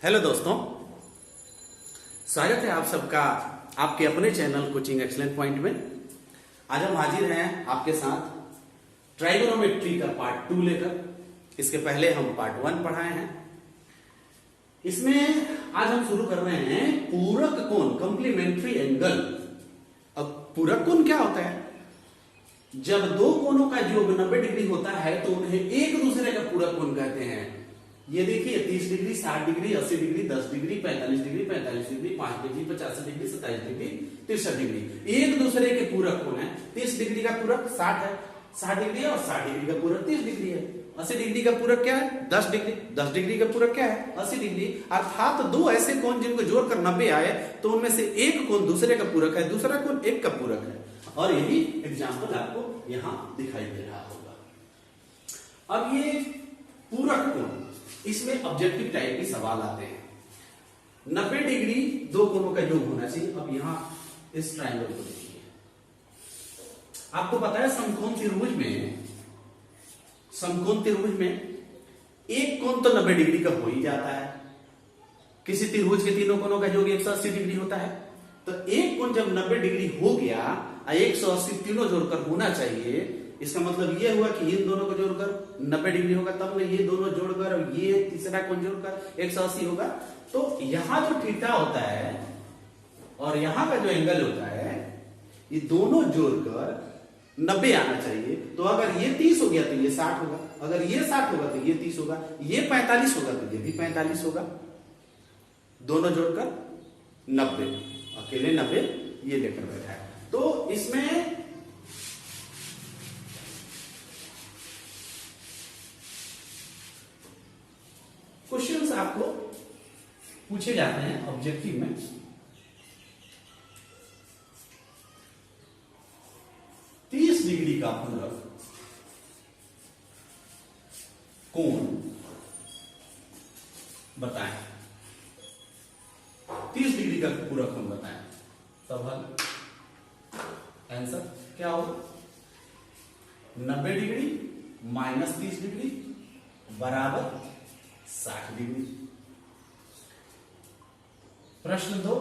Hello दोस्तों, स्वागत है आप सबका आपके अपने चैनल कोचिंग एक्सीलेंट पॉइंट में। आज हम हाजिर हैं आपके साथ ट्राइगोनोमेट्री का पार्ट 2 लेकर। इसके पहले हम पार्ट 1 पढ़ाए हैं। इसमें आज हम शुरू कर रहे हैं पूरक कोण, कंप्लीमेंट्री एंगल। अब पूरक कोण क्या होता है? जब दो कोणों का योग 90 डिग्री होता है तो उन्हें एक दूसरे का पूरक कोण कहते हैं। ये देखिए 30 degree, 60 degree, 80 degree, 10 degree, 45 degree, 45 degree, 5 degree, 50 degree, 27 degree, 63 degree एक दूसरे के पूरक कोण है। 30 डिग्री का पूरक 60 है, 60 डिग्री है, और 60 डिग्री का पूरक 30 डिग्री है। 80 डिग्री का पूरक क्या है? 10 डिग्री। 10 डिग्री का पूरक क्या है? 80 डिग्री। अर्थात दो ऐसे कोण जिनको जोड़कर 90 आए तो उनमें से एक कोण दूसरे का पूरक है, दूसरा कोण एक का पूरक है। और यही एग्जाम्पल आपको यहां दिखाई दे रहा होगा। अब ये पूरक कोण, इसमें ऑब्जेक्टिव टाइप के सवाल आते हैं। 90 डिग्री दो कोणों का योग होना चाहिए। अब यहां इस ट्रायंगल को देखिए, आपको पता है समकोण त्रिभुज में एक कोण तो 90 डिग्री का हो ही जाता है। किसी त्रिभुज के तीनों कोणों का योग 180 डिग्री होता है। तो एक कोण जब 90 डिग्री हो गया, 180 तीनों जोड़कर होना चाहिए। इसका मतलब ये हुआ कि इन दोनों को जोड़कर 90 डिग्री होगा, तब ना ये दोनों जोड़कर और ये तीसरा कोण जोड़कर 180 होगा। तो यहां जो थीटा होता है और यहां का जो एंगल होता है, ये दोनों जोड़कर 90 आना चाहिए। तो अगर ये 30 हो गया तो ये 60 होगा, अगर ये 60 होगा तो ये 30 होगा, ये 45 होगा तो ये भी 45 होगा। दोनों जोड़कर 90, अकेले 90 ये लेकर बैठा है। तो इसमें क्वेश्चंस आपको पूछे जाते हैं ऑब्जेक्टिव में। तीस डिग्री का पूरक कोण बताएं। 30 डिग्री का पूरक कोण बताएं। तब हल आंसर क्या होगा? 90 डिग्री माइनस 30 डिग्री बराबर 60 डिग्री। प्रश्न 2,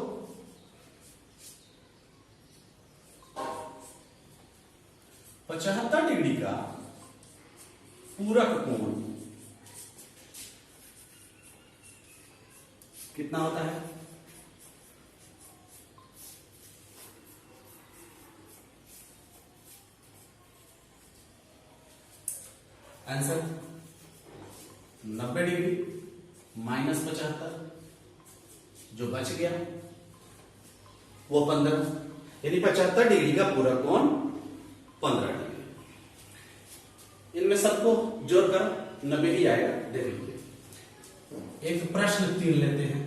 पचहत्तर डिग्री का पूरक कोण कितना होता है? आंसर 90 डिग्री माइनस 75, जो बच गया वो 15, यानी 75 डिग्री का पूरक कोण 15 डिग्री। इनमें सबको जोड़कर 90 ही आएगा। देख लीजिए, एक प्रश्न 3 लेते हैं।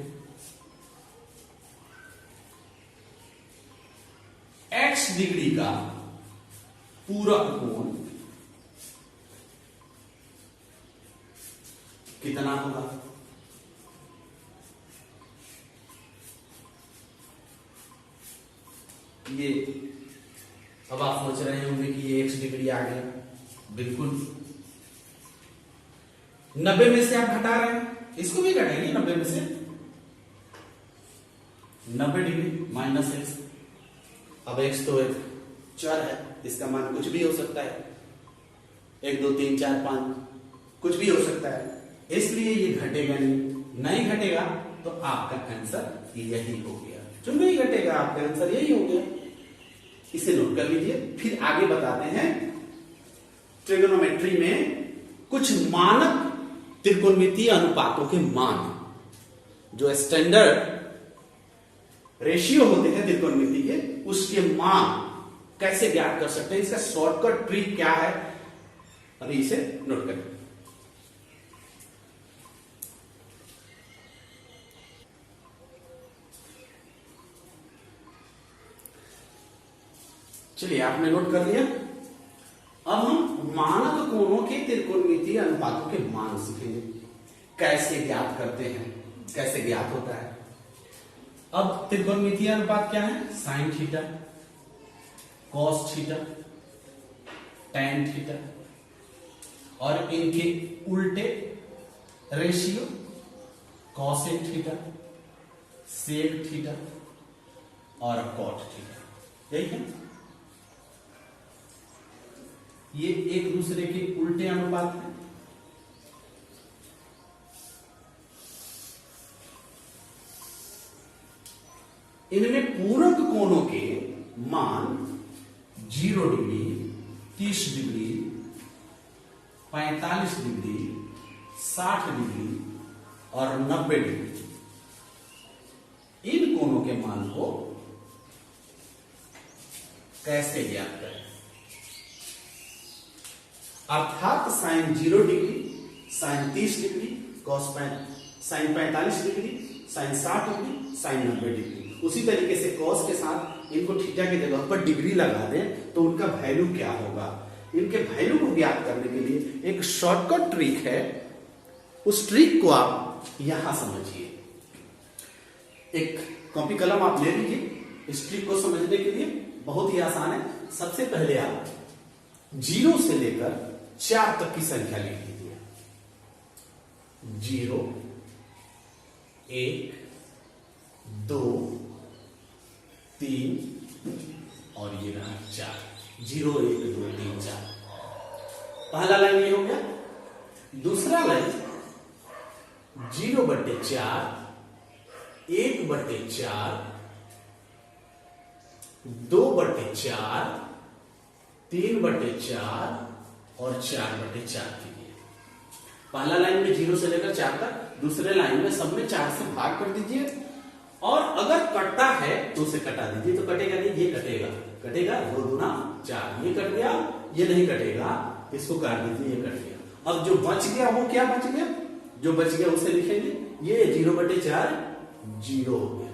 x डिग्री का पूरक कोण कितना होगा? ये अब आप सोच रहे होंगे कि ये x डिग्री आ गया। बिल्कुल, 90 में से आप घटा रहे हैं, इसको भी घटाएंगे 90 में से। 90 डिग्री माइनस x। अब x तो एक चर है, इसका मान कुछ भी हो सकता है, 1 2 3 4 5 कुछ भी हो सकता है, इसलिए ये घटेगा नहीं घटेगा तो आपका आंसर यही हो गया। जो नहीं घटेगा आपका आंसर यही हो गया। इसे नोट कर लीजिए। फिर आगे बताते हैं ट्रिगोनोमेट्री में कुछ मानक त्रिकोणमितीय अनुपातों के मान, जो स्टैंडर्ड रेशियो होते हैं त्रिकोणमिति के, उसके मान कैसे ज्ञात कर सकते हैं, इसका शॉर्टकट ट्रिक क्या है, अभी इसे नोट करें। चलिए, आपने नोट कर लिया। अब हम मानक कोणों के त्रिकोणमितीय अनुपातों के मान सीखेंगे, कैसे ज्ञात करते हैं, कैसे ज्ञात होता है। अब त्रिकोणमितीय अनुपात क्या है? Sine theta, cos theta, tan theta और इनके उल्टे ratio cosec theta, sec theta और कॉट थीटा, यही है। ये एक दूसरे के उल्टे अनुपात हैं। इनमें पूरक कोणों के मान 0 डिग्री, 30 डिग्री, 45 डिग्री, 60 डिग्री और 90 डिग्री, इन कोणों के मान को कैसे ज्ञात करें? अर्थात sine 0 degree, sine 30 degree, sine 45 degree, sine 60 degree, sine 90 degree. उसी तरीके से कॉस के साथ इनको थीटा की जगह पर डिग्री लगा दें तो उनका वैल्यू क्या होगा? इनके वैल्यू को ज्ञात करने के लिए एक शॉर्टकट ट्रिक है, उस ट्रिक को आप यहां समझिए। एक कॉपी कलम आप ले लीजिए, इस ट्रिक को समझने के लिए बहुत ही आसान है। सबसे पहले आप 0 से लेकर 4 तक की संख्या लिख लीजिए। 0, 1, 2, 3 और ये रहा 4। 0, 1, 2, 3, 4। पहला लाइन ये हो गया। दूसरा लाइन 0/4, 1/4, 2/4, 3/4 और 4/4 कीजिए। पहला लाइन में 0 से लेकर 4 तक, दूसरे लाइन में सब में 4 से भाग कर दीजिए और अगर कटता है तो उसे कटा दीजिए। तो कटेगा नहीं, ये कटेगा, कटेगा 2 दूना 4, ये कट गया, ये नहीं कटेगा, इसको काट दीजिए, ये कट गया। अब जो बच गया वो क्या बच गया? जो बच गया उसे लिखेंगे। ये 0/4 0 हो गया,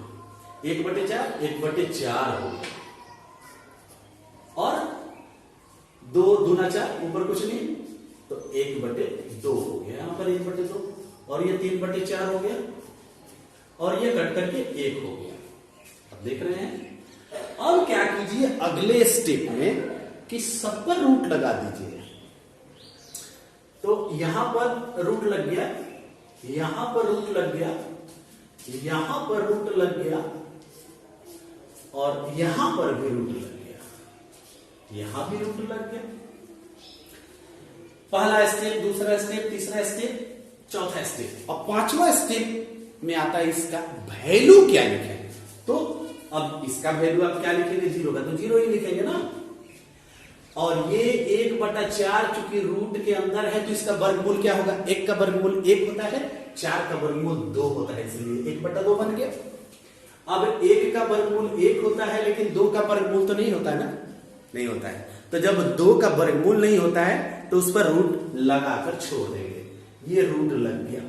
1/4 1/4 हो गया और 2 दूना 4, ऊपर कुछ नहीं तो 1/2 हो गया, यहां पर 1/2 और ये 3/4 हो गया और ये कट करके 1 हो गया। अब देख रहे हैं। अब क्या कीजिए अगले स्टेप में कि सब पर रूट लगा दीजिए। तो यहां पर रूट लग गया, यहां पर रूट लग गया, यहां पर रूट लग गया और यहां पर भी रूट लग गया, यहां भी रूट लग गया। पहला स्टेप, दूसरा स्टेप, तीसरा स्टेप, चौथा स्टेप और पांचवा स्टेप में आता है इसका वैल्यू क्या लिखें। तो अब इसका वैल्यू आप क्या लिखेंगे? 0 का तो 0 ही लिखेंगे ना। और ये 1/4 चूंकि रूट के अंदर है तो इसका वर्गमूल क्या होगा? 1 का वर्गमूल 1 होता है, 4 का वर्गमूल 2 होता है, इसलिए 1/2 बन गया। अब 1 का वर्गमूल 1 होता है लेकिन 2 का वर्गमूल तो नहीं होता है ना, नहीं होता है। तो जब 2 का वर्गमूल नहीं होता है तो उस पर रूट लगाकर छोड़ देंगे, ये रूट लग गया।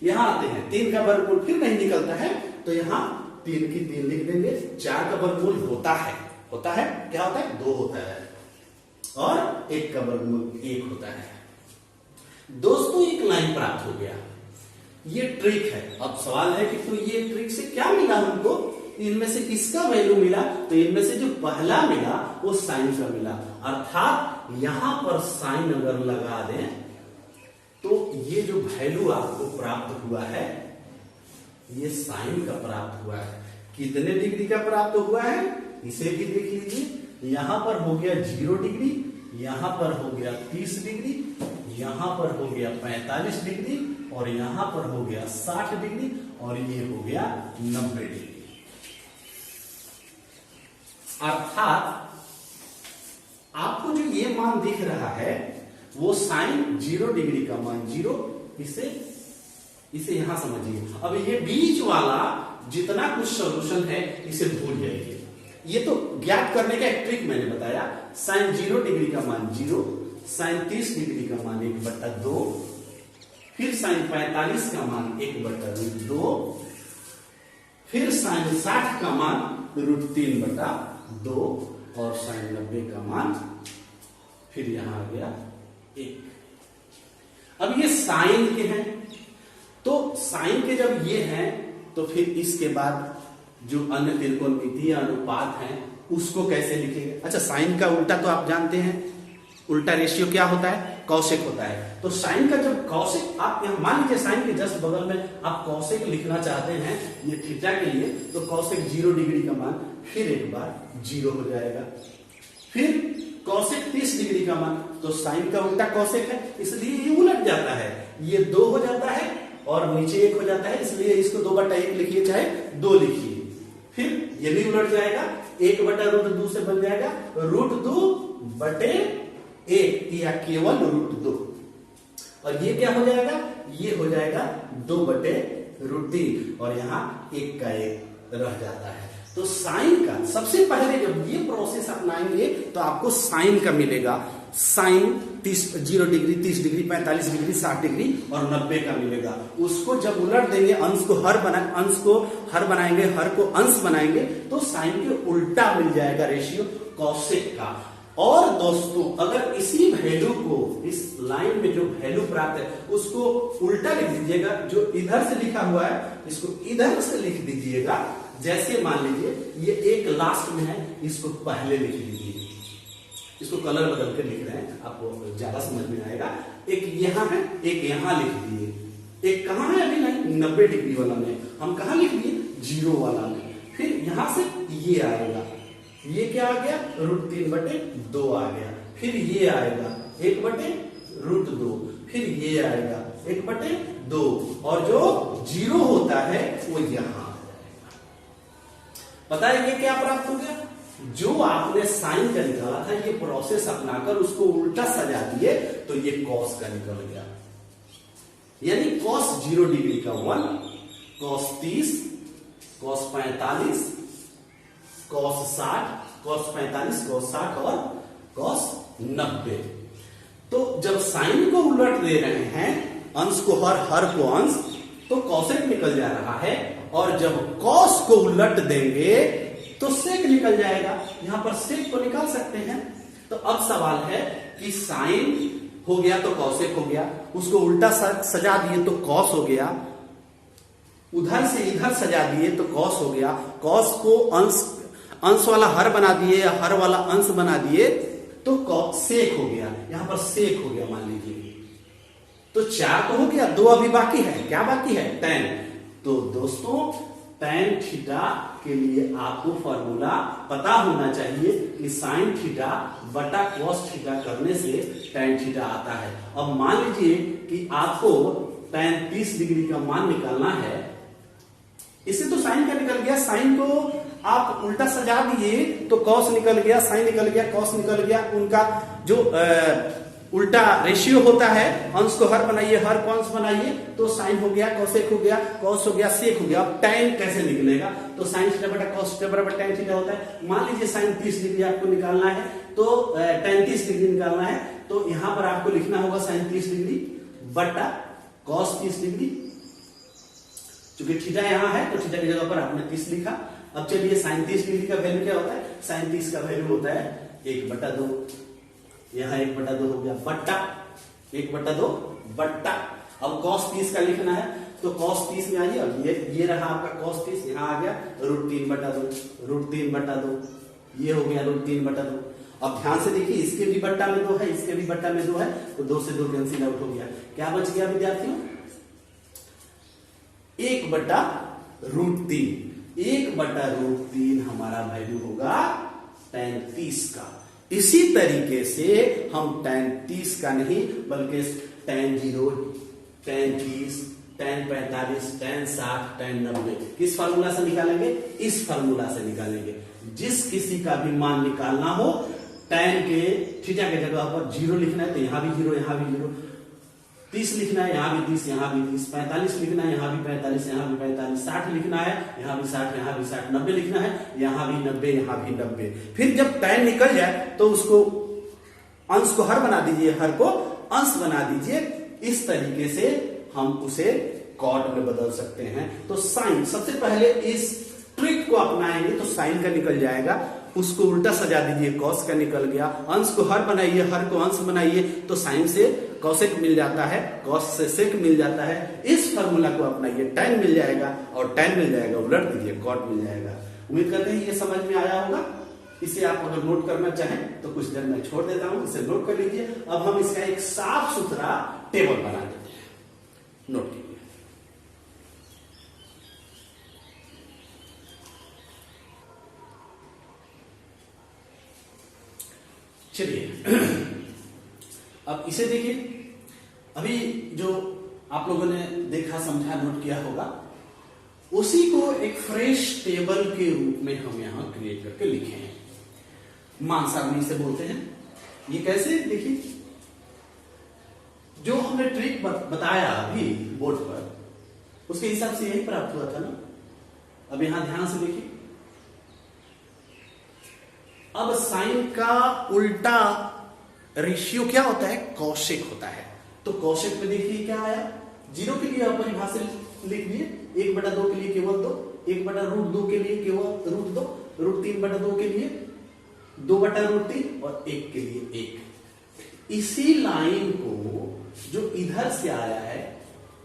यहां आते हैं 3 का वर्गमूल फिर नहीं निकलता है तो यहां 3 की 3 लिख देंगे। 4 का वर्गमूल होता है क्या होता है? 2 होता है और 1 का वर्गमूल 1 होता है। दोस्तों एक लाइन प्राप्त हो गया, ये ट्रिक है। अब सवाल है कि तो ये ट्रिक से क्या मिला हमको? इनमें से किसका वैल्यू मिला? तो इनमें से जो पहला मिला वो साइन का मिला। अर्थात यहां पर साइन अगर लगा दें तो ये जो वैल्यू आपको प्राप्त हुआ है ये साइन का प्राप्त हुआ है। कितने डिग्री का प्राप्त हुआ है इसे भी देख लीजिए। यहां पर हो गया 0 डिग्री, यहां पर हो गया 30 डिग्री, यहां पर हो गया 45 डिग्री और यहां पर हो गया 60 डिग्री और ये हो गया 90 डिग्री। अर्थात आपको जो ये मान दिख रहा है वो साइन 0 डिग्री का मान 0, इसे यहां समझिए। अब ये बीच वाला जितना कुछ सॉल्यूशन है इसे भूल जाइए। ये तो ज्ञात करने का एक ट्रिक मैंने बताया। साइन 0 डिग्री का मान 0, साइन 30 डिग्री का मान 1/2, फिर साइन 45 का मान 1/2, फिर साइन 60 का मान √3/2 और साइन 90 का मान फिर यहां आ गया 1। अब ये साइन के हैं तो साइन के जब ये हैं तो फिर इसके बाद जो अन्य त्रिकोणमितीय अनुपात हैं उसको कैसे लिखेंगे? अच्छा, साइन का उल्टा तो आप जानते हैं, उल्टा रेशियो क्या होता है? कौशिक होता है। तो साइन का जब कौशिक, आप यहाँ मान लीजिए साइन के जस्ट बगल में आप कौशिक लिखना चाहते हैं ये थीटा के लिए, तो कौशिक 0 डिग्री का मान फिर एक बार 0 हो जाएगा। फिर कौशिक 30 डिग्री का मान, तो साइन का उल्टा कौशिक है इसलिए ये उलट जाता है, ये 2 हो जाता है और नीचे 1 हो जाता है, इसलिए इसको 2/1 लिखिए चाहे 2 लिखिए। फिर ये भी उलट जाएगा, 1/√2 से बन जाएगा √2/1 या केवल √2। और ये क्या हो जाएगा, ये हो जाएगा 2/√3 और यहाँ 1 का 1 रह जाता है। तो साइन का सबसे पहले जब ये प्रोसेस अपनाएंगे तो आपको साइन का मिलेगा, sine 0 degree, 30 degree, 45 degree, 60 degree और 90 का मिलेगा। उसको जब उलट देंगे, अंश को हर बनाएंगे, हर को अंश बनाएंगे, तो साइन के उल्टा मिल जाएगा रेशियो कौशिक का। और दोस्तों अगर इसी वैल्यू को, इस लाइन में जो वैल्यू प्राप्त है उसको उल्टा लिख दीजिएगा, जो इधर से लिखा हुआ है इसको इधर से लिख दीजिएगा। जैसे मान लीजिए ये एक लास्ट में है, इसको पहले लिख लीजिए, इसको कलर बदल कर लिख रहे हैं, आपको ज्यादा समझ में आएगा। एक यहां है, एक यहां लिख दिए, एक कहां है अभी नहीं 90 डिग्री वाला में, हम कहां लिख दिए 0 वाला में। फिर यहां से ये आएगा, ये क्या आ गया √3/2 आ गया। फिर ये आएगा 1/√2, फिर ये आएगा 1/2 और जो 0 होता है वो यहां। पता है ये क्या प्राप्त हो गया, जो आपने साइन का निकाला था ये प्रोसेस अपनाकर उसको उल्टा सजा दिए तो ये कॉस का निकल गया। यानी कॉस 0 डिग्री का 1, cos 30, cos 45, cos 60, cos 45, cos 60 और कॉस 90। तो जब साइन को उलट दे रहे हैं, अंश को हर को अंश, तो कॉसेक निकल जा रहा है। और जब कॉस को उलट देंगे तो सेक निकल जाएगा। यहां पर सेक को निकाल सकते हैं। तो अब सवाल है कि साइन हो गया तो कॉसेक हो गया, उसको उल्टा सजा दिए तो कॉस हो गया, उधर से इधर सजा दिए तो कॉस हो गया, कॉस को अंश वाला हर बना दिए, हर वाला अंश बना दिए तो सेक हो गया। यहां पर सेक हो गया मान लीजिए। तो 4 तो हो गया, 2 अभी बाकी है। क्या बाकी है, tan। तो दोस्तों tan थीटा के लिए आपको फॉर्मूला पता होना चाहिए कि sin थीटा बटा cos थीटा करने से tan थीटा आता है। अब मान लीजिए कि आपको tan 30 डिग्री का मान निकालना है, इससे तो साइन का निकल गया, साइन को आप उल्टा सजा दिए तो कॉस निकल गया, साइन निकल गया, कॉस निकल गया। उनका जो उल्टा रेशियो होता है, अंश को हर बनाइए, हर को अंश बनाइए, तो साइन हो गया, कॉसेक हो गया, कॉस हो गया, सेक हो गया। अब tan कैसे निकलेगा, तो साइन थीटा बटा कॉस थीटा बराबर tan थीटा होता है। मान लीजिए साइन 30 डिग्री आपको निकालना है, तो tan 30 डिग्री निकालना है, तो यहां पर आपको लिखना होगा साइन 30 डिग्री बटा कॉस 30 डिग्री। चूंकि थीटा यहां है तो थीटा की जगह पर आपने 30 लिखा। अब चलिए साइन 30 डिग्री का वैल्यू क्या होता है, साइन 30 का वैल्यू होता है 1/2। यहां 1/2 हो गया बट्टा 1/2 बट्टा। अब cos 30 का लिखना है तो cos 30 में आइए, अब ये रहा आपका cos 30, यहां आ गया √3/2, ये हो गया √3/2। अब ध्यान से देखिए, इसके भी बट्टा में 2 है, इसके भी बट्टा में 2 है, तो 2 से 2 कैंसिल आउट हो गया। क्या बच गया विद्यार्थियों, 1/√3। 1/√3 हमारा वैल्यू होगा tan 30 का। इसी तरीके से हम tan 30 का नहीं बल्कि tan 0, tan 30, tan 45, tan 60, tan 90 किस फार्मूला से निकालेंगे, इस फार्मूला से निकालेंगे। जिस किसी का भी मान निकालना हो, tan के थीटा के जगह पर 0 लिखना है तो यहां भी 0, यहां भी 0, 30 लिखना है, यहां भी 30, यहां भी 30, 45 लिखना है, यहां भी 45, यहां भी 45, 60 लिखना है, यहां भी 60, यहां भी 60, 90 लिखना है, यहां भी 90, यहां भी 90। फिर जब tan निकल जाए तो उसको अंश को हर बना दीजिए, हर को अंश बना दीजिए। इस तरीके से हम उसे कॉट में बदल सकते हैं। तो साइन, सबसे पहले इस ट्रिक को अपनाएंगे तो साइन का निकल जाएगा, उसको उल्टा सजा दीजिए, कॉस का निकल गया, अंश को हर बनाइए, हर को अंश बनाइए, तो साइन से कॉसेक मिल जाता है, कॉस से सेक मिल जाता है। इस फार्मूला को अपनाइए, tan मिल जाएगा, और tan मिल जाएगा उलट दीजिए, कॉट मिल जाएगा। उम्मीद करते हैं ये समझ में आया होगा। इसे आप अगर नोट करना चाहें तो कुछ देर में छोड़ देता हूं, इसे नोट कर लीजिए। अब हम इसका एक साफ सुथरा टेबल बना देते हैं। नोट कीजिए। चलिए अब इसे देखिए। अभी जो आप लोगों ने देखा, समझा, नोट किया होगा, उसी को एक फ्रेश टेबल के रूप में हम यहां क्रिएट करके लिखे हैं। मान सारणी से बोलते हैं। ये कैसे, देखिए जो हमने ट्रिक बताया अभी बोर्ड पर, उसके हिसाब से यही प्राप्त हुआ था ना। अब यहां ध्यान से देखिए। अब साइन का उल्टा रेशियो क्या होता है? कौशिक होता है। तो कौशिक में देखिए क्या आया, 0 के लिए अपरिभाषित लिख दिए, 1/2 के लिए केवल 2, 1/√2 के लिए केवल √2, √3/2 के लिए 2/√3 और 1 के लिए 1। इसी लाइन को जो इधर से आया है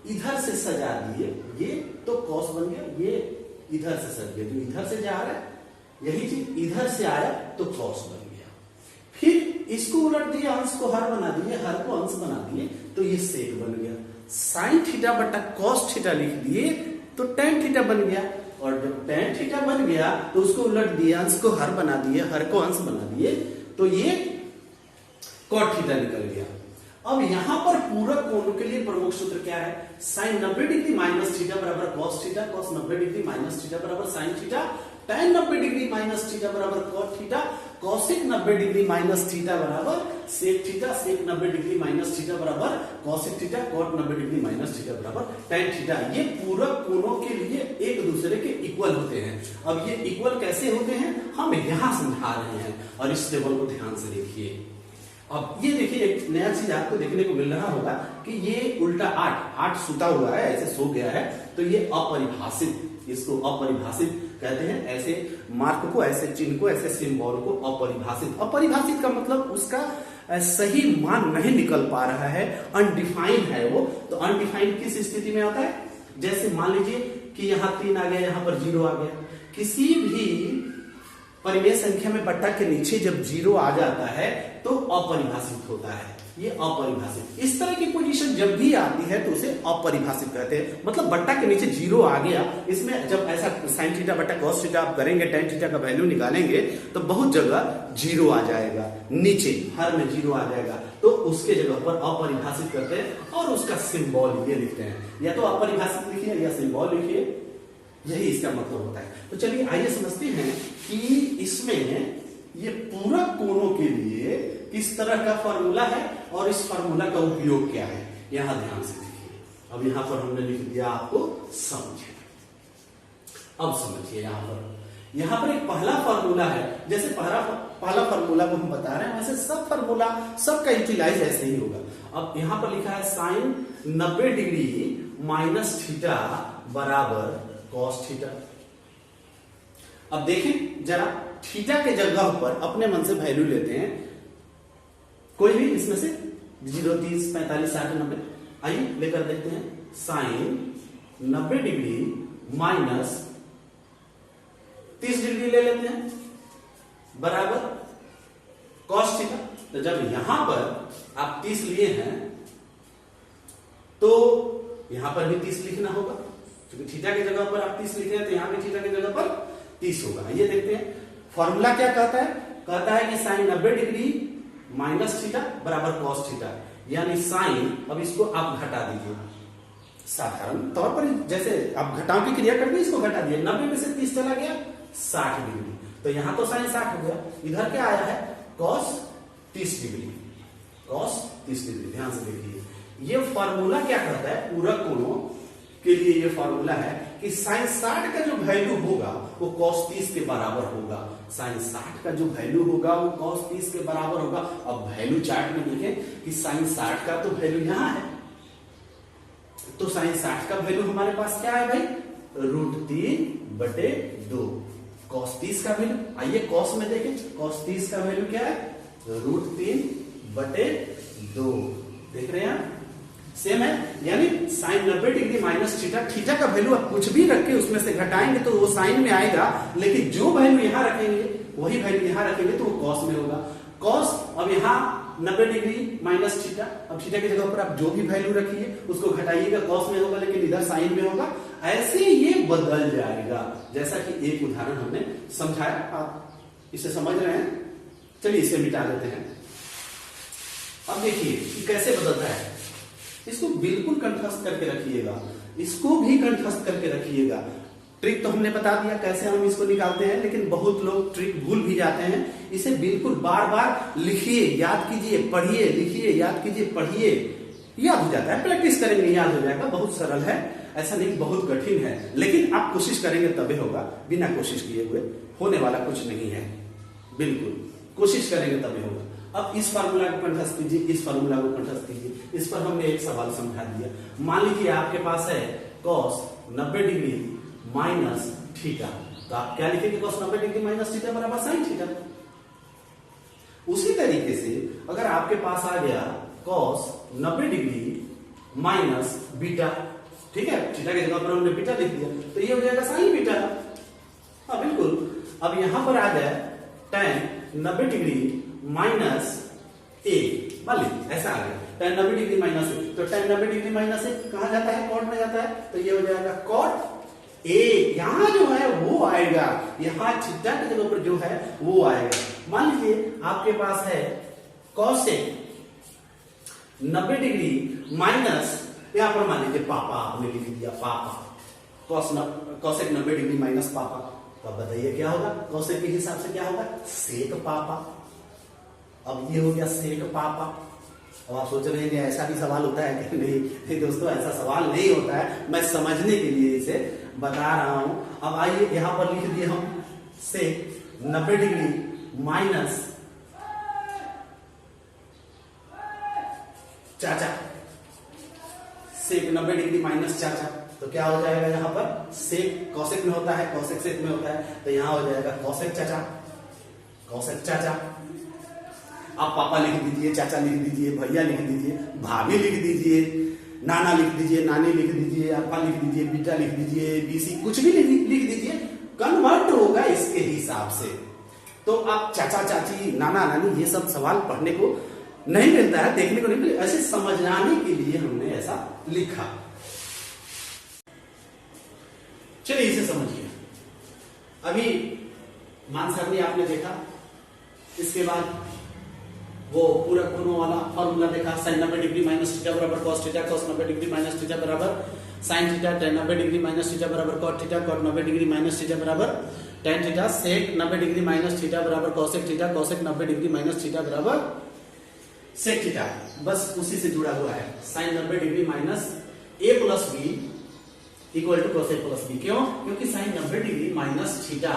इधर से सजा दिए, ये तो कॉस बन गया, ये इधर से सज गया, जो इधर से जा रहा है यही चीज इधर से आया तो कॉस बन गया। फिर इसको उलट दिए, अंश को हर बना दिए, हर को अंश बना दिए तो ये सेक बन गया। साइन थीटा बटा कॉस थीटा लिख दिए तो टेन थीटा बन गया। और जब टेन थीटा बन गया तो उसको उलट दिए, अंश को हर बना दिए, हर को अंश बना दिए तो ये कॉट थीटा निकल गया। अब यहां पर पूरक कोणों के लिए प्रमुख सूत्र क्या है? साइन 90 डिग्री माइनस थीटा बराबर cos theta, cos 90 degree minus theta बराबर sine theta, tan 90 degree minus theta बराबर cot theta, cosec 90 degree minus theta बराबर sec theta, sec 90 degree minus theta बराबर cosec theta, cot 90 degree minus theta बराबर tan theta. ये पूरक कोणों के लिए एक दूसरे के इक्वल होते हैं। अब ये इक्वल कैसे होते हैं हम यहां समझा रहे हैं, और इस टेबल को ध्यान से देखिए। अब ये देखिए एक नया चीज आपको देखने को मिल रहा होगा कि ये उल्टा 8 सुता हुआ है, ऐसे सो गया है, तो ये अपरिभाषित, इसको अपरिभाषित कहते हैं। ऐसे मार्क को, ऐसे चिन्ह को, ऐसे सिंबल को अपरिभाषित। अपरिभाषित का मतलब उसका सही मान नहीं निकल पा रहा है, अनडिफाइंड है वो। तो अनडिफाइंड किस स्थिति में आता है? जैसे मान लीजिए कि यहाँ 3 आ गया, यहाँ पर 0 आ गया। किसी भी परिमेय संख्या में बट्टा के नीचे जब 0 आ जाता है तो अपरिभाषित होता है, ये अपरिभाषित। इस तरह की पोजीशन जब भी आती है तो उसे अपरिभाषित कहते हैं। मतलब बट्टा के नीचे 0 आ गया, इसमें जब ऐसा साइन थीटा बट्टा कॉस थीटा आप करेंगे, टेन थीटा का वैल्यू निकालेंगे तो बहुत जगह 0 आ जाएगा, नीचे हर में 0 आ जाएगा, तो उसके जगह पर अपरिभाषित करते हैं और उसका सिंबल ये लिखते हैं। या तो अपरिभाषित लिखिए या सिंबल लिखिए, यही इसका मतलब होता है। तो चलिए आइए समझते हैं कि इसमें ये पूरक कोणों के लिए किस तरह का फॉर्मूला है और इस फॉर्मूला का उपयोग क्या है। यहां ध्यान से देखिए। अब यहां पर हमने लिख दिया, आपको समझे। अब समझिए, यहां पर एक पहला फॉर्मूला है। जैसे पहला फॉर्मूला को हम बता रहे हैं, वैसे सब फॉर्मूला सबका यूटिलाइज ऐसे ही होगा। अब यहां पर लिखा है साइन 90 डिग्री माइनस थीटा बराबर कॉस थीटा। अब देखें जरा, थीटा के जगह पर अपने मन से वैल्यू लेते हैं, कोई भी इसमें से 0, 30, 45, 60, 90। आइए लेकर देखते हैं। साइन 90 डिग्री माइनस 30 डिग्री ले लेते हैं बराबर कॉस थीटा। तो जब यहां पर आप 30 लिए हैं तो यहां पर भी 30 लिखना होगा, क्योंकि थीटा की जगह पर आप 30 लिख रहे हैं तो यहां भी थीटा की जगह पर 30 होगा। ये देखते हैं फॉर्मूला क्या कहता है। कहता है कि साइन 90 डिग्री माइनस थीटा बराबर कॉस थीटा, यानी साइन, अब इसको आप घटा दीजिए साधारण तौर पर, जैसे आप घटाव की क्रिया करके इसको घटा दिए, 90 में से 30 चला गया 60 डिग्री, तो यहां तो साइन 60 हो गया। इधर क्या आया है? Cos 30 degree, cos 30 degree. ध्यान से देखिए, ये फॉर्मूला क्या कहता है? पूरक कोणों के लिए ये फॉर्मूला है कि साइन 60 का जो वैल्यू होगा वो कॉस 30 के बराबर होगा। साइन 60 का जो वैल्यू होगा वो कॉस 30 के बराबर होगा। अब वैल्यू चार्ट में देखें कि साइन 60 का तो वैल्यू यहां है, तो साइन 60 का वैल्यू हमारे पास क्या है भाई? √3/2। कॉस 30 का वैल्यू, आइए कॉस में देखें, कॉस 30 का वैल्यू क्या है? √3/2। देख रहे हैं, सेम है, यानी sine 90 degree minus theta, theta का वैल्यू आप कुछ भी रख के उसमें से घटाएंगे तो वो साइन में आएगा, लेकिन जो वैल्यू यहां रखेंगे वही वैल्यू यहां रखेंगे तो वो कॉस में होगा। कॉस अब यहां 90 डिग्री माइनस थीटा, अब थीटा की जगह पर आप जो भी वैल्यू रखिए उसको घटाइएगा, कॉस में होगा, लेकिन इधर साइन में होगा। ऐसे ये बदल जाएगा, जैसा कि एक उदाहरण हमने समझाया। आप इसे समझ रहे हैं? चलिए इसे मिटा देते हैं। अब देखिए कि कैसे बदलता है। इसको बिल्कुल कंठस्थ करके रखिएगा, इसको भी कंठस्थ करके रखिएगा। ट्रिक तो हमने बता दिया कैसे हम इसको निकालते हैं, लेकिन बहुत लोग ट्रिक भूल भी जाते हैं। इसे बिल्कुल बार बार लिखिए, याद कीजिए, पढ़िए, लिखिए, याद कीजिए, पढ़िए, याद हो जाता है। प्रैक्टिस करेंगे याद हो जाएगा। बहुत सरल है, ऐसा नहीं बहुत कठिन है, लेकिन आप कोशिश करेंगे तभी होगा। बिना कोशिश किए हुए होने वाला कुछ नहीं है। बिल्कुल कोशिश करेंगे तभी होगा। अब इस फार्मूला को कंठस्थ कीजिए, इस फार्मूला को कंठस्थ कीजिए। इस पर हमने एक सवाल समझा दिया। मान लीजिए आपके पास है cos 90 डिग्री माइनस थीटा, तो आप क्या लिखेंगे? cos 90 डिग्री माइनस थीटा बराबर साइन थीटा। उसी तरीके से अगर आपके पास आ गया cos 90 डिग्री माइनस बीटा, ठीक है, थीटा की जगह पर हमने बीटा लिख दिया, तो ये हो जाएगा साइन बीटा। हाँ बिल्कुल। अब यहां पर आ गया tan 90 डिग्री माइनस ए, मान लीजिए ऐसा आ गया tan 90 डिग्री माइनस ए, तो tan 90 डिग्री माइनस ए कहां जाता है? कॉट में जाता है, तो ये हो जाएगा कॉट ए। यहां जो है वो आएगा, यहां थीटा की जगह पर जो है वो आएगा। मान लीजिए आपके पास है cosec 90 डिग्री माइनस, यहां पर मान लीजिए पापा आपने लिख दिया, पापा cosec 90 डिग्री माइनस पापा। तो अब बताइए क्या होगा? cosec के हिसाब से क्या होगा? सेक पापा। अब ये हो गया सेक पापा। अब आप सोच रहे हैं कि ऐसा भी सवाल होता है कि नहीं दोस्तों, ऐसा सवाल नहीं होता है। मैं समझने के लिए इसे बता रहा हूं। अब आइए यहां पर लिख दिए हम सेक 90 डिग्री माइनस चाचा, सेक 90 डिग्री माइनस चाचा, तो क्या हो जाएगा? यहां पर सेक कॉसेक में होता है, कॉसेक सेक में होता है, तो यहां हो जाएगा कॉसेक चाचा, कॉसेक चाचा। आप पापा लिख दीजिए, चाचा लिख दीजिए, भैया लिख दीजिए, भाभी लिख दीजिए, नाना लिख दीजिए, नानी लिख दीजिए, अप्पा लिख दीजिए, बीटा लिख दीजिए, बीसी, कुछ भी लिख दीजिए, कन्वर्ट होगा इसके हिसाब से। तो आप चाचा चाची नाना नानी ये सब सवाल पढ़ने को नहीं मिलता है, देखने को नहीं मिलता, ऐसे समझाने के लिए हमने ऐसा लिखा। चलिए इसे समझिए। अभी मानसरणी आपने देखा, इसके बाद वो पूरक कोणों वाला फॉर्मूला देखा। साइन 90 डिग्री माइनस थीटा बराबर cos theta, cos 90 degree minus theta बराबर sine theta, tan 90 degree minus theta बराबर cot theta, cot 90 degree minus theta बराबर tan theta, sec 90 degree minus theta बराबर cosec theta, cosec 90 degree minus theta बराबर sec theta. बस उसी से जुड़ा हुआ है। Sine 90 degree minus a plus b equal to cos a plus b। क्यों? क्योंकि साइन 90 डिग्री माइनस थीटा,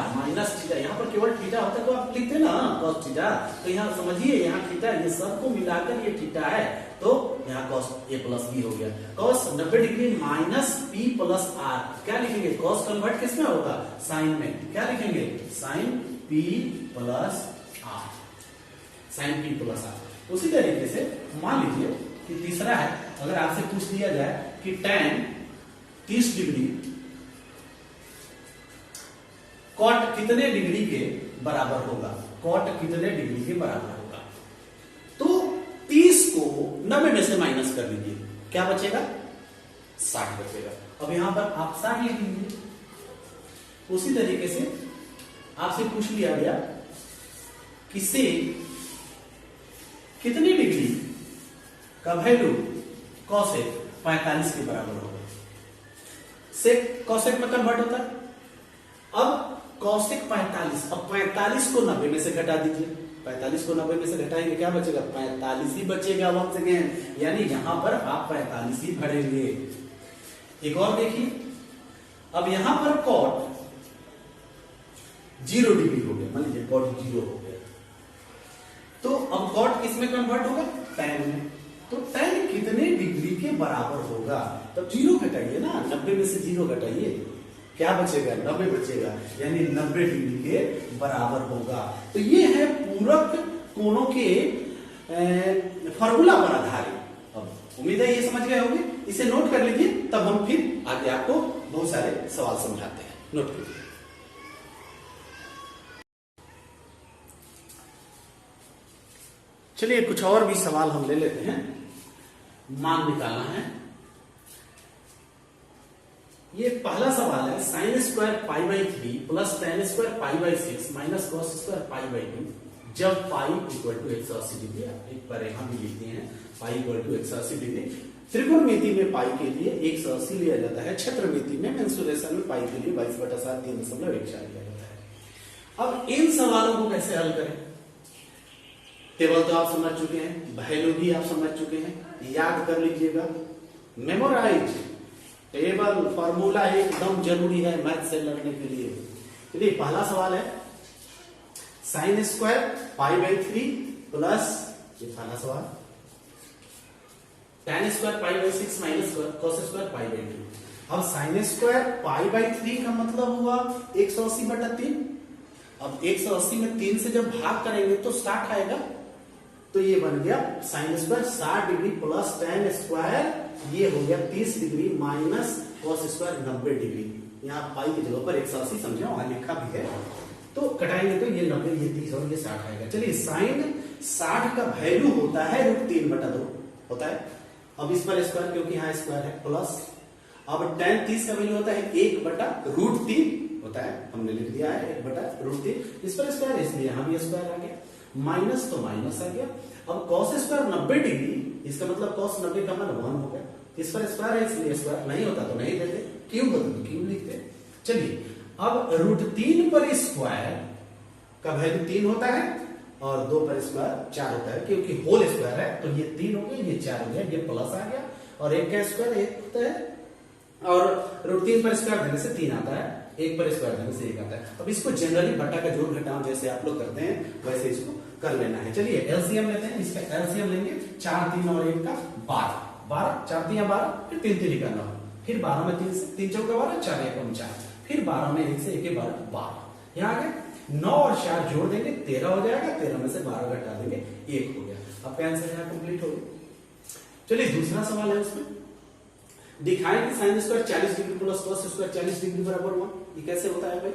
यहाँ पर केवल थीटा होता तो आप लिखते ना cos थीटा, तो यहाँ समझिए यहाँ थीटा, ये सबको मिलाकर ये थीटा है, तो यहाँ cos a प्लस b हो गया। cos 90 degree minus p plus r, क्या लिखेंगे? cos कन्वर्ट किसमें होगा? साइन में, क्या लिखेंगे? Sine p plus r, sine p plus r। उसी तरीके से मान लीजिए कि तीसरा है, अगर आपसे पूछ दिया जाए कि tan 30 डिग्री कॉट कितने डिग्री के बराबर होगा? कॉट कितने डिग्री के बराबर होगा? तो 30 को 90 में से माइनस कर लीजिए, क्या बचेगा? 60 बचेगा। अब यहां पर आप 60 लिख लीजिए। उसी तरीके से आपसे पूछ लिया गया कि से कितनी डिग्री का वैल्यू कॉसेक 45 के बराबर होगा? सेक कॉसेक में कन्वर्ट होता है। अब कॉसेक 45, अब 45 को 90 में से घटा दीजिए, 45 को 90 में से घटाएंगे, क्या बचेगा? 45 ही बचेगा वंस अगेन, यानी यहां पर आप 45 ही भरेंगे। एक और देखिए, अब यहां पर कॉट 0 डिग्री हो गया, मान लीजिए कॉट 0 हो गया, तो अब कॉट किसमें कन्वर्ट होगा? tan में। तो tan कितने डिग्री के बराबर होगा? तब 0 घटाइए ना, 90 में से 0 घटाइए, क्या बचेगा? 90 बचेगा, यानी 90 डिग्री के बराबर होगा। तो ये है पूरक कोणों के फॉर्मूला पर आधारित। अब उम्मीद है ये समझ गए होंगे। इसे नोट कर लीजिए, तब हम फिर आगे आपको बहुत सारे सवाल समझाते हैं। नोट कीजिए। चलिए कुछ और भी सवाल हम ले लेते हैं। मान निकालना है। ये पहला सवाल है, sine square pi by 3 plus ten square pi by 6 minus cos square pi by 2 जब पाई इक्वल टू 180 डिग्री। एक बार यहां भी लिखते हैं, पाई इक्वल टू 180 डिग्री। त्रिकोणमिति में पाई के लिए 180 लिया जाता है, क्षेत्रमिति में मेंसुरेशन में पाई के लिए 22/7 3.14 लिया जाता है। अब इन सवालों को कैसे हल करें? टेबल तो आप समझ चुके हैं, वैल्यू भी आप समझ चुके हैं, याद कर लीजिएगा। मेमोराइज टेबल फॉर्मूला एकदम जरूरी है मैथ से लड़ने के लिए। चलिए पहला सवाल है, sine square pi by 3 plus, ये पहला सवाल, tan square pi by 6 minus cos square pi by 2। अब साइन स्क्वायर पाई बाई 3 का मतलब हुआ 180/3। अब 180 में 3 से जब भाग करेंगे तो 60 आएगा, तो ये बन गया sine square 60 degree plus tan square, ये हो गया 30 degree minus cos square 90 degree. यहाँ पाई की जगह पर 180 समझे, वहां लिखा भी है, तो कटाएंगे तो ये 90, ये 30 और ये 60 आएगा। चलिए साइन 60 का वैल्यू होता है √3/2 होता है। अब इस पर स्क्वायर, क्योंकि यहाँ स्क्वायर है, प्लस अब tan 30 का वैल्यू होता है 1/√3 होता है, हमने लिख दिया है 1/√3। इस पर स्क्वायर इसलिए यहां भी स्क्वायर आ गया, माइनस तो माइनस आ गया। अब कॉस स्क्वायर 90 डिग्री, इसका मतलब कॉस 90 का मान 1 हो गया। इस पर स्क्वायर है इसलिए स्क्वायर, नहीं होता तो नहीं देते, क्यूब होता तो क्यूब लिखते। चलिए अब √3 पर स्क्वायर का वैल्यू 3 होता है और 2 पर स्क्वायर 4 होता है, क्योंकि होल स्क्वायर है तो ये 3 हो गया, ये 4 हो गया, ये प्लस आ गया, और 1 का स्क्वायर 1 होता है, और √3 पर स्क्वायर देने से 3 आता है, 1 पर स्क्वायर देने से 1 आता है। अब इसको जनरली बट्टा का जोड़ घटाव जैसे आप लोग करते हैं वैसे इसको कर लेना है। चलिए एलसीएम लेते हैं, इसका एलसीएम लेंगे, 4 3 और 1 का 12, 12 4 3 12, फिर 3 3 करना हो, फिर 12 में 3 से 3 चौका 12, 4 1 4, फिर 12 में 1 से 1 12, यहाँ आ गए 9 और 4 जोड़ देंगे 13 हो जाएगा, 13 में से 12 घटा देंगे 1 हो गया। आपका आंसर यहाँ कंप्लीट हो गया। चलिए दूसरा सवाल है, उसमें दिखाएं कि sine square 40 degree plus cos square 40 degree बराबर 1। ये कैसे होता है भाई?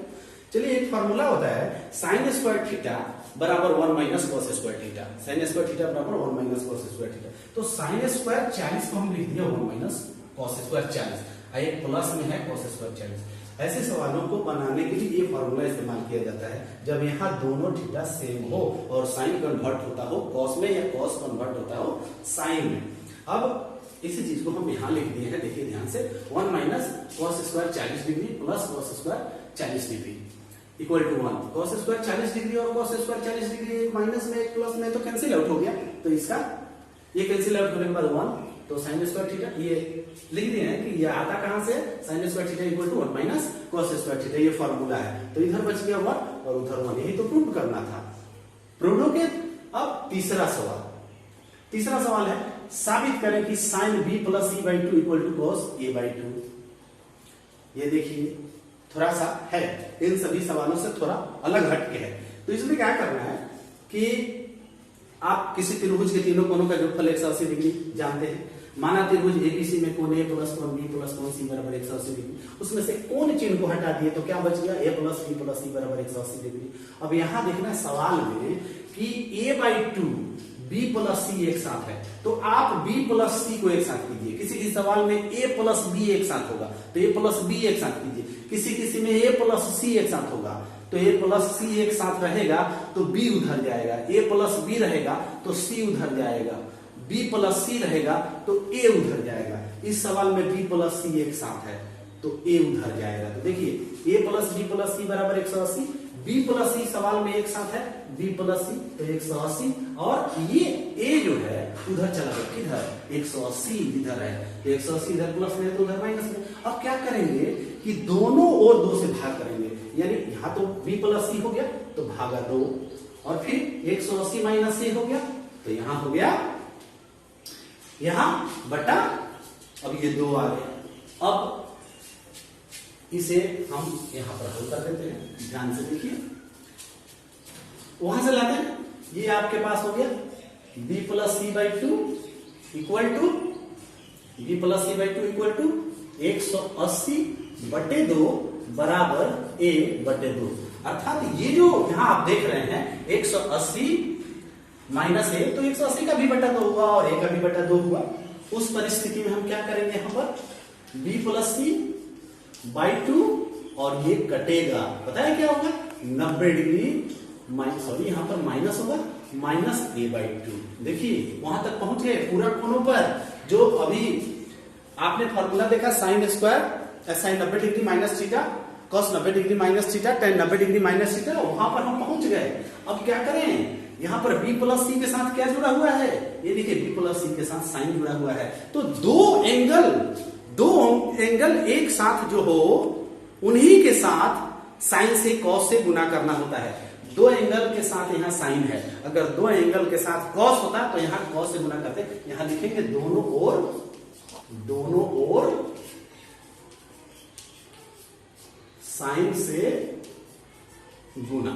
चलिए एक फार्मूला होता है, साइन स्क्वायर थीटा बराबर 1 minus cos square theta. Sign square theta बराबर 1 माइनस कॉस स्क्वायर थीटा। तो साइन स्क्वायर 40 को हम लिख दिया 1 माइनस कॉस स्क्वायर 40, एक प्लस में है कॉस स्क्वायर 40। ऐसे सवालों को बनाने के लिए ये फार्मूला इस्तेमाल किया जाता है, जब यहाँ दोनों थीटा सेम हो और साइन कन्वर्ट होता हो कॉस में या कॉस कन्वर्ट होता हो साइन में। अब इसी चीज को हम यहाँ लिख दिए हैं, देखिए ध्यान से, 1 minus cos square 40 degree plus cos square 40 degree equal to 1। Cos square 40 degree और कॉस स्क्वायर 40 डिग्री, एक माइनस में एक प्लस में तो कैंसिल आउट हो गया, तो इसका ये कैंसिल आउट होने के बाद 1, तो साइन स्क्वायर थीटा ये लिख दिए हैं कि ये आता कहां से, sine square theta equal to 1 minus cos square theta, ये फॉर्मूला है। तो इधर बच गया 1 और उधर 1, यही तो प्रूव करना था। प्रूव हो गया। अब तीसरा सवाल है, साबित करें कि sine b plus e by 2 equal to cos a by 2। ये देखिए थोड़ा सा है, इन सभी सवालों से थोड़ा अलग हटके है। तो इसमें क्या करना है कि आप किसी त्रिभुज के तीनों कोनों का जोड़फल 180 डिग्री जानते हैं। माना त्रिभुज एबीसी में कोण a प्लस कोण b प्लस कोण c बराबर 180 डिग्री, उसमें से कोण चिन्ह को हटा दिए तो क्या बच गया, a plus b plus c बराबर 180 डिग्री। अब यहां देखना है सवाल में कि a by 2 b plus c एक साथ है, तो आप b प्लस c को एक साथ कीजिए। किसी सवाल में a प्लस b एक साथ होगा तो a प्लस b एक साथ कीजिए, किसी में a प्लस c एक साथ होगा तो a प्लस c एक साथ रहेगा तो b उधर जाएगा, a प्लस b रहेगा तो c उधर जाएगा, b प्लस c रहेगा तो a उधर जाएगा। इस सवाल में b प्लस c एक साथ है तो a उधर जाएगा। तो देखिए a plus b plus c बराबर 180, b प्लस c सवाल में एक साथ है, b प्लस c तो 180, और ये a जो है उधर चला गया, किधर 180 इधर है, 180 इधर प्लस में है तो उधर माइनस में। अब क्या करेंगे कि दोनों ओर 2 से भाग करेंगे, यानी यहाँ तो b प्लस c हो गया तो भागा 2, और फिर 180 माइनस c हो गया तो यहाँ हो गया, यहाँ बटा, अब ये 2 आ गया। अब इसे हम यहां पर हल कर देते हैं, ध्यान से देखिए, वहां से लाते हैं, ये आपके पास हो गया b plus c by 2 equal to b plus a by 2 equal to 180/2 बराबर a बटे 2। अर्थात ये जो यहां आप देख रहे हैं 180 माइनस a, तो 180 का भी बटा 2 हुआ और a का भी बटा 2 हुआ। उस परिस्थिति में हम क्या करेंगे, यहां पर b प्लस c बाई 2 और ये कटेगा, पता है क्या होगा 90 डिग्री सॉरी यहां पर माइनस होगा माइनस a बाई 2। देखिए वहां तक पहुंच गए पूरा कोनों पर। जो अभी आपने फॉर्मूला देखा sine square sine 90 degree minus theta cos 90 degree minus theta tan 90 degree minus theta, वहां पर हम पहुंच गए। अब क्या करें, यहां पर b प्लस सी के साथ क्या जुड़ा हुआ है, ये देखिए b प्लस सी के साथ साइन जुड़ा हुआ है। तो दो एंगल एक साथ जो हो उन्हीं के साथ साइन से कॉस से गुना करना होता है। दो एंगल के साथ यहां साइन है, अगर दो एंगल के साथ कॉस होता तो यहां कॉस से गुना करते। यहां लिखेंगे दोनों ओर साइन से गुना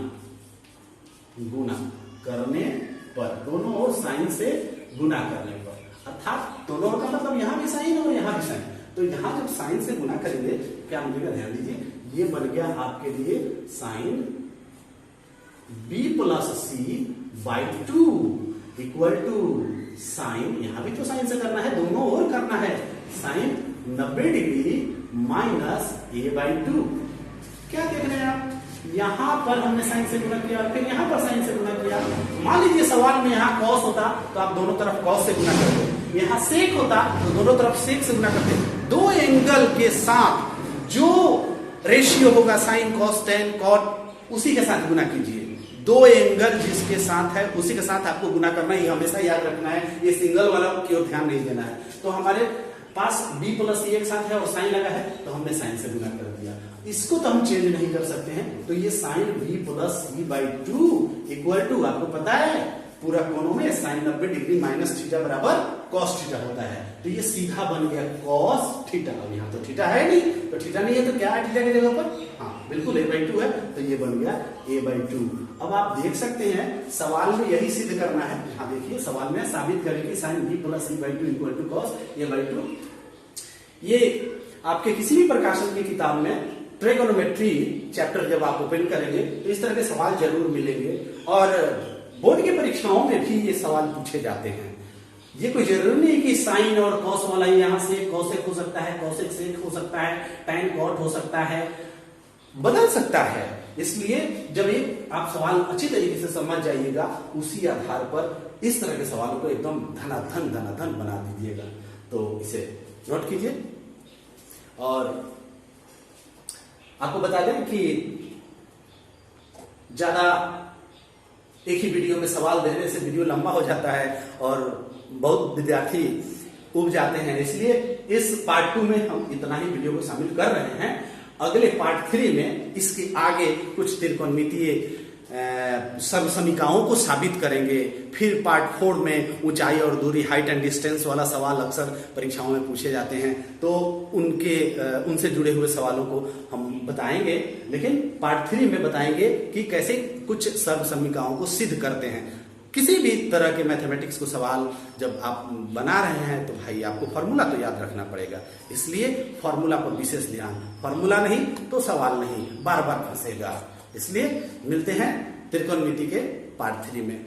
करने पर, दोनों ओर साइन से गुना करने पर, अर्थात दोनों ओर का मतलब यहां भी साइन और यहां भी साइन। तो यहां जब साइन से गुना करेंगे क्या मिलेगा, ध्यान दीजिए, ये बन गया आपके लिए sine b plus C by 2 equal to sine, यहां भी तो साइन से करना है, दोनों ओर करना है, sine 90 degree minus a by 2। क्या देख रहे हैं आप, यहां पर हमने साइन से गुना किया फिर यहां पर साइन से गुना किया। मान लीजिए सवाल में यहां कॉस होता तो आप दोनों तरफ कॉस से गुना करते, यहां सेक होता तो दोनों तरफ सेक से गुना करते। दो एंगल के साथ जो रेशियो होगा साइन कॉस टेन कॉट उसी के साथ गुना कीजिए। दो एंगल जिसके साथ है उसी के साथ आपको गुना करना, ये हमेशा याद रखना है, ये सिंगल वाला की ओर ध्यान नहीं देना है। तो हमारे पास b प्लस सी एक साथ है और साइन लगा है तो हमने साइन से गुना कर दिया, इसको तो हम चेंज नहीं कर सकते हैं। तो ये sine b plus C by 2 equal to, आपको पता है पूरा कोनों में साइन 90 डिग्री माइनस थीटा बराबर कॉस थीटा होता है, तो ये सीधा बन गया कॉस थीटा। अब यहाँ तो थीटा है नहीं, तो थीटा नहीं है तो क्या है थीटा की जगह पर, हाँ बिल्कुल a बाई 2 है, तो ये बन गया a बाई 2। अब आप देख सकते हैं सवाल में यही सिद्ध करना है। हाँ देखिए सवाल में साबित करें कि sine b plus C by 2 equal to cos a by 2। ये आपके किसी भी प्रकाशन की किताब में ट्रिगोनोमेट्री चैप्टर जब आप ओपन करेंगे तो इस तरह के सवाल जरूर मिलेंगे, और बोर्ड की परीक्षाओं में भी ये सवाल पूछे जाते हैं। ये कोई जरूरी नहीं कि साइन और कॉस वाला यहां से कॉसेक हो सकता है, कॉसेक सेक हो सकता है, टैन कॉट हो सकता है, बदल सकता है। इसलिए जब ये आप सवाल अच्छी तरीके से समझ जाइएगा, उसी आधार पर इस तरह के सवालों को एकदम धनाधन बना दीजिएगा। तो इसे नोट कीजिए। और आपको बता दें कि ज्यादा एक ही वीडियो में सवाल देने से वीडियो लंबा हो जाता है और बहुत विद्यार्थी उब जाते हैं, इसलिए इस पार्ट 2 में हम इतना ही वीडियो को शामिल कर रहे हैं। अगले पार्ट 3 में इसके आगे कुछ त्रिकोणमितीय समसमीकाओं को साबित करेंगे। फिर पार्ट 4 में ऊंचाई और दूरी, हाइट एंड डिस्टेंस वाला सवाल अक्सर परीक्षाओं में पूछे जाते हैं, तो उनसे जुड़े हुए सवालों को हम बताएंगे। लेकिन पार्ट 3 में बताएंगे कि कैसे कुछ समसमीकाओं को सिद्ध करते हैं। किसी भी तरह के मैथमेटिक्स को सवाल जब आप बना रहे हैं तो भाई आपको फॉर्मूला तो याद रखना पड़ेगा, इसलिए फॉर्मूला पर विशेष ध्यान। फॉर्मूला नहीं तो सवाल नहीं, बार बार फंसेगा। इसलिए मिलते हैं त्रिकोणमिति के पार्ट 3 में।